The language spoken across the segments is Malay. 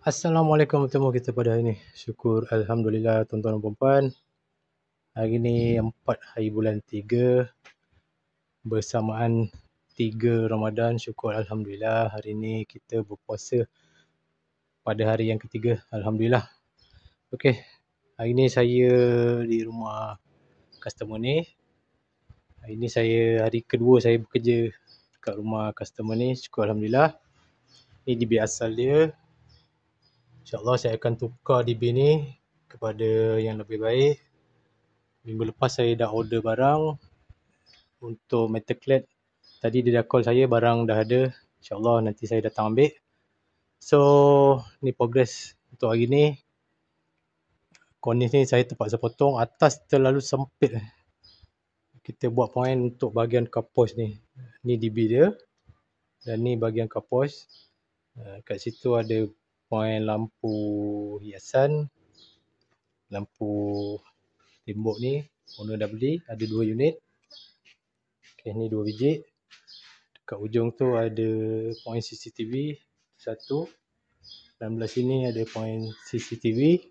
Assalamualaikum, bertemu kita pada hari ini. Syukur Alhamdulillah tuan-tuan dan puan-puan. Hari ini 4 hari bulan 3 bersamaan 3 Ramadan. Syukur Alhamdulillah hari ini kita berpuasa pada hari yang ketiga. Alhamdulillah. Okey, hari ini saya di rumah customer ni. Hari ini hari kedua saya bekerja kat rumah customer ni. Syukur Alhamdulillah. Ini DB asal dia. InsyaAllah saya akan tukar DB ni kepada yang lebih baik. Minggu lepas saya dah order barang untuk metal clad. Tadi dia dah call saya, barang dah ada. InsyaAllah nanti saya datang ambil. So, ni progress untuk hari ni. Kornis ni saya terpaksa potong. Atas terlalu sempit. Kita buat point untuk bahagian kapos ni. Ni DB dia. Dan ni bahagian kapos. Kat situ ada point lampu hiasan. Lampu tembok ni owner dah beli, ada 2 unit. Okay, ni 2 biji. Dekat ujung tu ada point CCTV 1. Dan belah sini ada point CCTV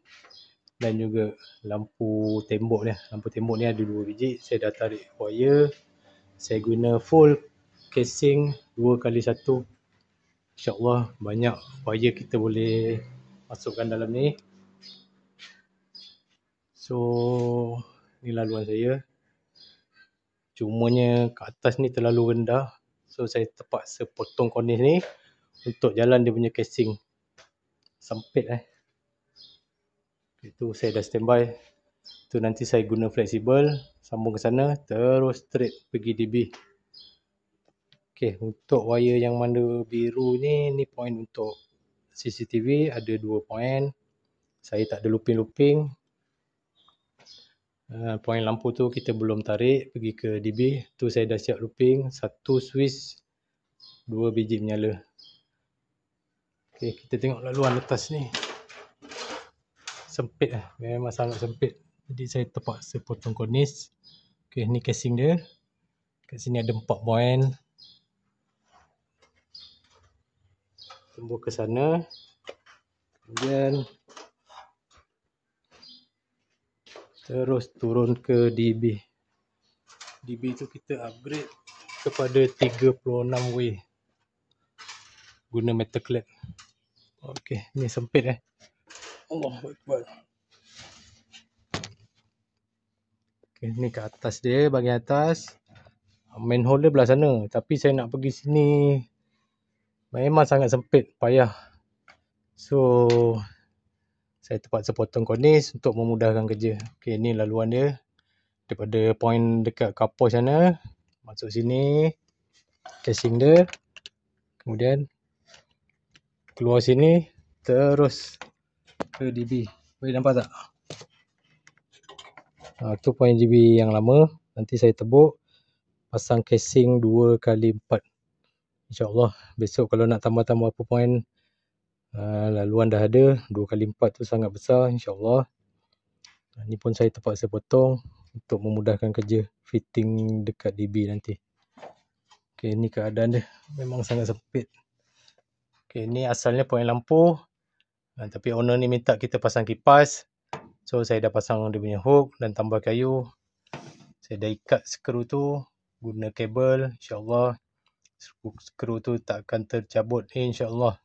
dan juga lampu tembok ni. Lampu tembok ni ada 2 biji. Saya dah tarik wire. Saya guna full casing 2x1. InsyaAllah banyak wire kita boleh masukkan dalam ni. So, ni laluan saya. Cumanya kat atas ni terlalu rendah. So, saya terpaksa potong kornis ni untuk jalan dia punya casing. Sempit Itu saya dah standby. Tu nanti saya guna fleksibel. Sambung ke sana. Terus straight pergi DB. Okay, untuk wire yang mana biru ni point untuk CCTV. Ada 2 point. Saya tak ada looping-looping. Point lampu tu kita belum tarik pergi ke DB. Tu saya dah siap looping. 1 switch, 2 biji menyala. Okay, kita tengok laluan atas ni. Sempit memang sangat sempit. Jadi saya terpaksa potong kornis. Okay, ni casing dia. Kat sini ada 4 point. Tembus ke sana. Kemudian terus turun ke DB. DB tu kita upgrade kepada 36 way. Guna metal clad. Okey, ni sempit Allahu Akbar. Okey, ni ke atas dia, bahagian atas. Manhole dia belah sana. Tapi saya nak pergi sini memang sangat sempit, payah. So, saya terpaksa potong kornis untuk memudahkan kerja. Okey, ni laluan dia. Daripada point dekat kapos sana, masuk sini, casing dia. Kemudian keluar sini, terus ke DB. Boleh nampak tak? Tu point GB yang lama. Nanti saya tebuk, pasang casing 2x4. InsyaAllah besok kalau nak tambah-tambah apa point, laluan dah ada. 2x4 tu sangat besar, InsyaAllah. Ni pun saya terpaksa potong untuk memudahkan kerja fitting dekat DB nanti. Okay, ni keadaan dia. Memang sangat sempit. Okay, ni asalnya point lampu. Tapi owner ni minta kita pasang kipas. So, saya dah pasang dia punya hook dan tambah kayu. Saya dah ikat skru tu. Guna kabel. InsyaAllah skru tu tak akan tercabut. InsyaAllah.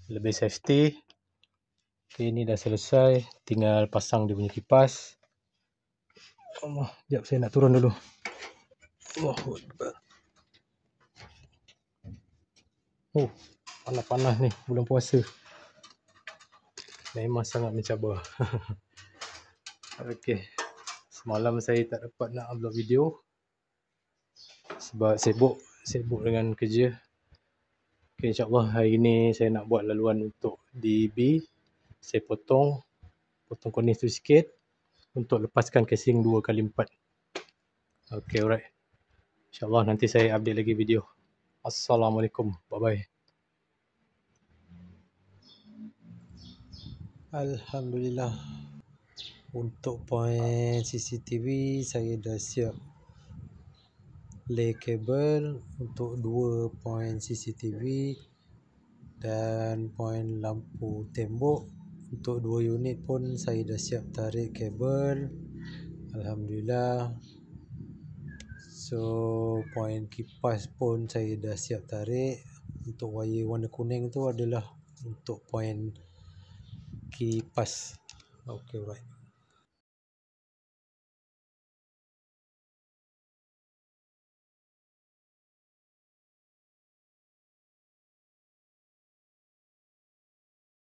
Lebih safety. Okay, ni dah selesai. Tinggal pasang dia punya kipas. Allah, sekejap saya nak turun dulu. Allahu Akbar. Oh, panas-panas ni bulan puasa. Memang sangat mencabar. Okey. Semalam saya tak dapat nak upload video sebab sibuk dengan kerja. Okay, insyaAllah hari ni saya nak buat laluan untuk DB. Saya potong kornis tu sikit untuk lepaskan casing 2x4. Okay, alright. InsyaAllah nanti saya update lagi video. Assalamualaikum. Bye-bye. Alhamdulillah. Untuk point CCTV saya dah siap lay kabel untuk 2 point CCTV Dan poin lampu tembok untuk 2 unit pun saya dah siap tarik kabel, alhamdulillah. So poin kipas pun saya dah siap tarik. Untuk wire warna kuning tu adalah untuk poin kipas. Okay, right.